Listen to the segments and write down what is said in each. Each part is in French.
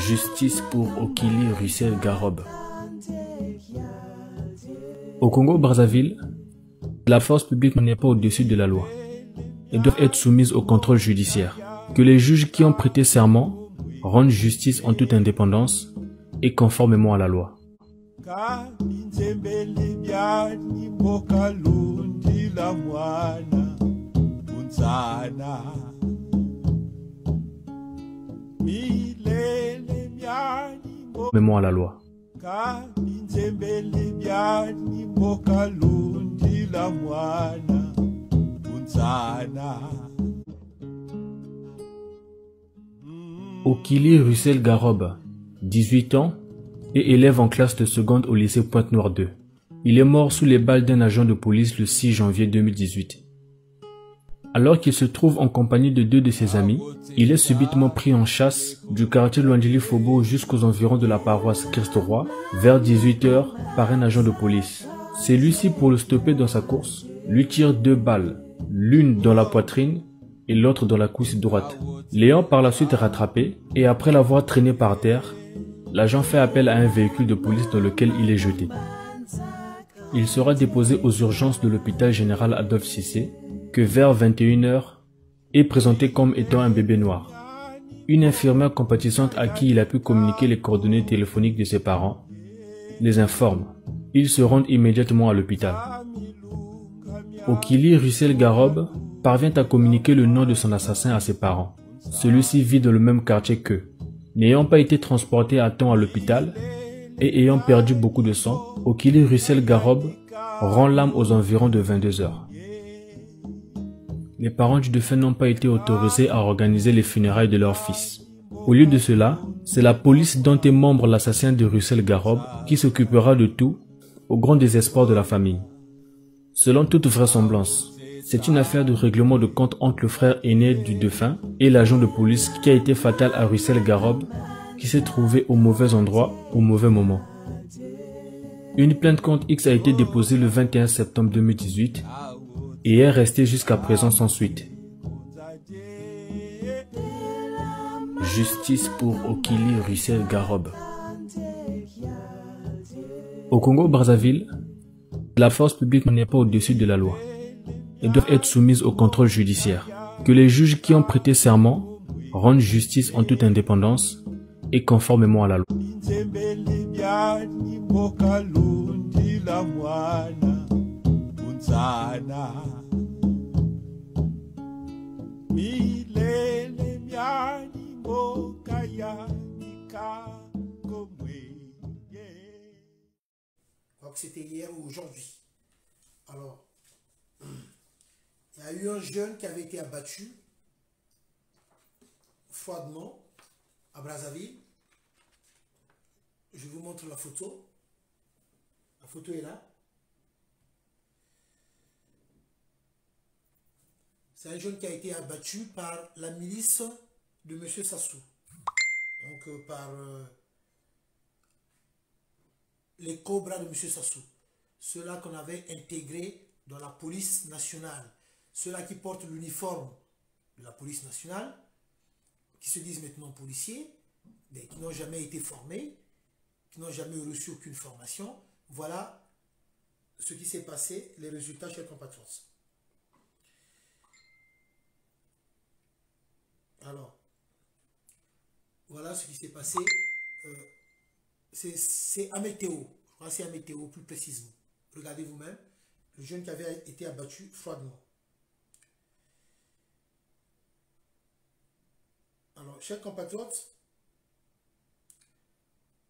Justice pour Okili Russell Garob. Au Congo-Brazzaville, la force publique n'est pas au-dessus de la loi et doivent être soumises au contrôle judiciaire. Que les juges qui ont prêté serment rendent justice en toute indépendance et conformément à la loi. Conformément à la loi. Okili Russell Garob, 18 ans, et élève en classe de seconde au lycée Pointe-Noire 2. Il est mort sous les balles d'un agent de police le 6 janvier 2018. Alors qu'il se trouve en compagnie de deux de ses amis, il est subitement pris en chasse du quartier Luandili Fobo jusqu'aux environs de la paroisse Christ-Roi, vers 18 h par un agent de police. Celui-ci, pour le stopper dans sa course, lui tire 2 balles, l'une dans la poitrine et l'autre dans la cuisse droite. L'ayant par la suite rattrapé et après l'avoir traîné par terre, l'agent fait appel à un véhicule de police dans lequel il est jeté. Il sera déposé aux urgences de l'hôpital général Adolphe Cissé, que vers 21 h est présenté comme étant un bébé noir. Une infirmière compatissante à qui il a pu communiquer les coordonnées téléphoniques de ses parents les informe. Ils se rendent immédiatement à l'hôpital. Okili Russell Garob parvient à communiquer le nom de son assassin à ses parents. Celui-ci vit dans le même quartier qu'eux. N'ayant pas été transporté à temps à l'hôpital et ayant perdu beaucoup de sang, Okili Russell Garob rend l'âme aux environs de 22 h. Les parents du défunt n'ont pas été autorisés à organiser les funérailles de leur fils. Au lieu de cela, c'est la police dont est membre l'assassin de Russell Garob qui s'occupera de tout, au grand désespoir de la famille. Selon toute vraisemblance, c'est une affaire de règlement de compte entre le frère aîné du défunt et l'agent de police qui a été fatal à Russell Garob, qui s'est trouvé au mauvais endroit au mauvais moment. Une plainte contre X a été déposée le 21 septembre 2018 et est restée jusqu'à présent sans suite. Justice pour Okili Russell Garob. Au Congo-Brazzaville, la force publique n'est pas au-dessus de la loi et doivent être soumises au contrôle judiciaire. Que les juges qui ont prêté serment rendent justice en toute indépendance et conformément à la loi. C'était hier ou aujourd'hui. Alors, il y a eu un jeune qui avait été abattu froidement à Brazzaville. Je vous montre la photo. La photo est là. C'est un jeune qui a été abattu par la milice de M. Sassou. Donc par les cobras de M. Sassou. Ceux-là qu'on avait intégrés dans la police nationale. Ceux-là qui portent l'uniforme de la police nationale, qui se disent maintenant policiers, mais qui n'ont jamais été formés, qui n'ont jamais reçu aucune formation. Voilà ce qui s'est passé, les résultats chez compatriotes. Alors, voilà ce qui s'est passé. C'est à Météo. Je crois que c'est à Météo plus précisément. Regardez vous-même. Le jeune qui avait été abattu froidement. Alors, chers compatriotes,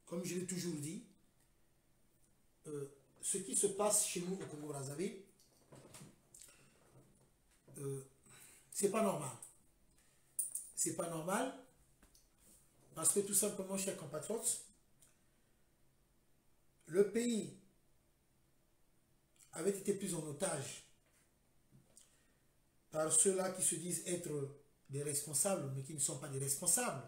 comme je l'ai toujours dit, ce qui se passe chez nous au Congo-Brazzaville, c'est pas normal. C'est pas normal parce que tout simplement, chers compatriotes, le pays avait été pris en otage par ceux-là qui se disent être des responsables, mais qui ne sont pas des responsables.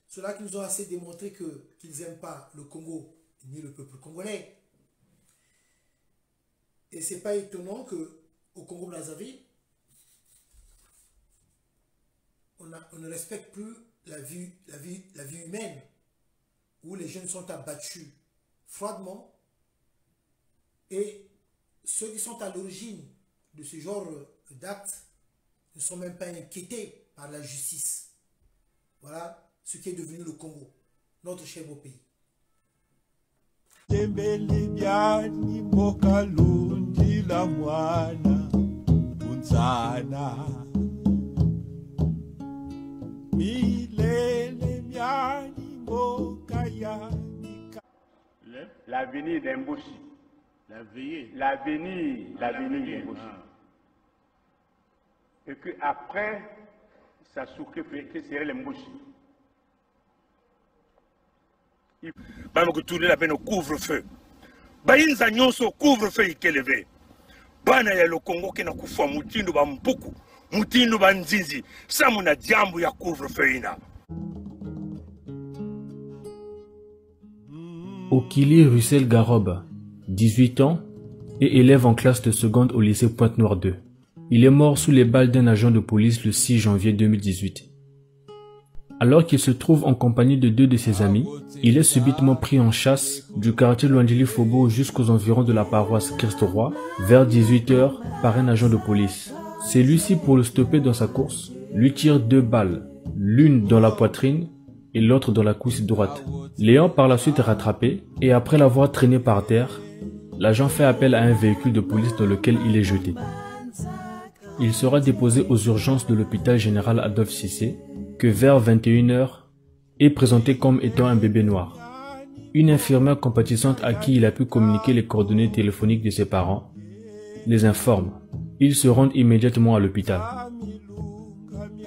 Ceux-là qui nous ont assez démontré qu'ils n'aiment pas le Congo, ni le peuple congolais. Et ce n'est pas étonnant qu'au Congo-Brazzaville, on ne respecte plus la vie humaine, où les jeunes sont abattus froidement, et ceux qui sont à l'origine de ce genre d'actes ne sont même pas inquiétés par la justice. Voilà ce qui est devenu le Congo, notre cher beau pays. L'avenir d'Embouchi. L'avenir d'Embouchi. Et que après, ça souffre que serait l'Embouchi. Bama kutulela la peine au couvre-feu. Bayinza nyonso couvre-feu ikelevé. Bana ya le Congo kena kufa mutindo ba mpuku, mutindo ba nzinzi, samu na jambo ya couvre-feu ina. Okili Russell Garob, 18 ans, et élève en classe de seconde au lycée Pointe-Noire 2. Il est mort sous les balles d'un agent de police le 6 janvier 2018. Alors qu'il se trouve en compagnie de 2 de ses amis, il est subitement pris en chasse du quartier Luandili Fobo jusqu'aux environs de la paroisse Christ-Roi, vers 18 h par un agent de police. Celui-ci, pour le stopper dans sa course, lui tire 2 balles, l'une dans la poitrine et l'autre dans la cuisse droite. L'ayant par la suite rattrapé, et après l'avoir traîné par terre, l'agent fait appel à un véhicule de police dans lequel il est jeté. Il sera déposé aux urgences de l'hôpital général Adolphe Cissé, que vers 21 h est présenté comme étant un bébé noir. Une infirmière compatissante à qui il a pu communiquer les coordonnées téléphoniques de ses parents les informe. Ils se rendent immédiatement à l'hôpital.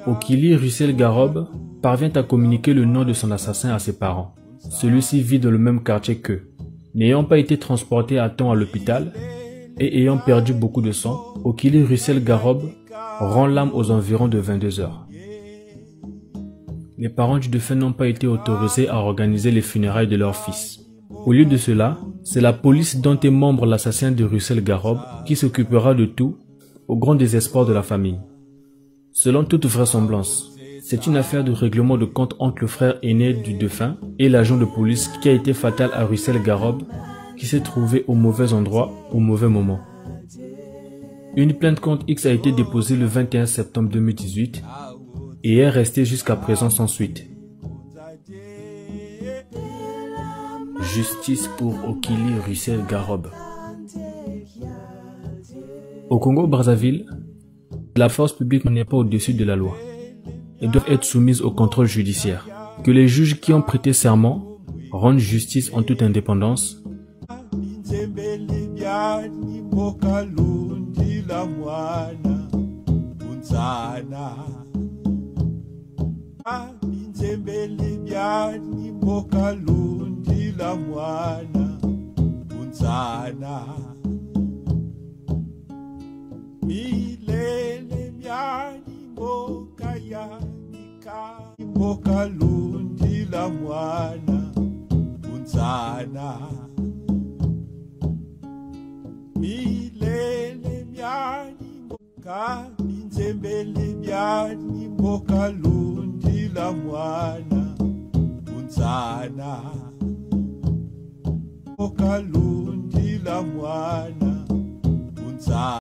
Okili Russell Garob parvient à communiquer le nom de son assassin à ses parents. Celui-ci vit dans le même quartier qu'eux. N'ayant pas été transporté à temps à l'hôpital et ayant perdu beaucoup de sang, Okili Russell Garob rend l'âme aux environs de 22 h. Les parents du défunt n'ont pas été autorisés à organiser les funérailles de leur fils. Au lieu de cela, c'est la police dont est membre l'assassin de Russell Garob qui s'occupera de tout, au grand désespoir de la famille. Selon toute vraisemblance, c'est une affaire de règlement de compte entre le frère aîné du défunt et l'agent de police qui a été fatal à Russell Garob, qui s'est trouvé au mauvais endroit au mauvais moment. Une plainte contre X a été déposée le 21 septembre 2018 et est restée jusqu'à présent sans suite. Justice pour Okili Russell Garob. Au Congo-Brazzaville, la force publique n'est pas au-dessus de la loi et doivent être soumises au contrôle judiciaire. Que les juges qui ont prêté serment rendent justice en toute indépendance.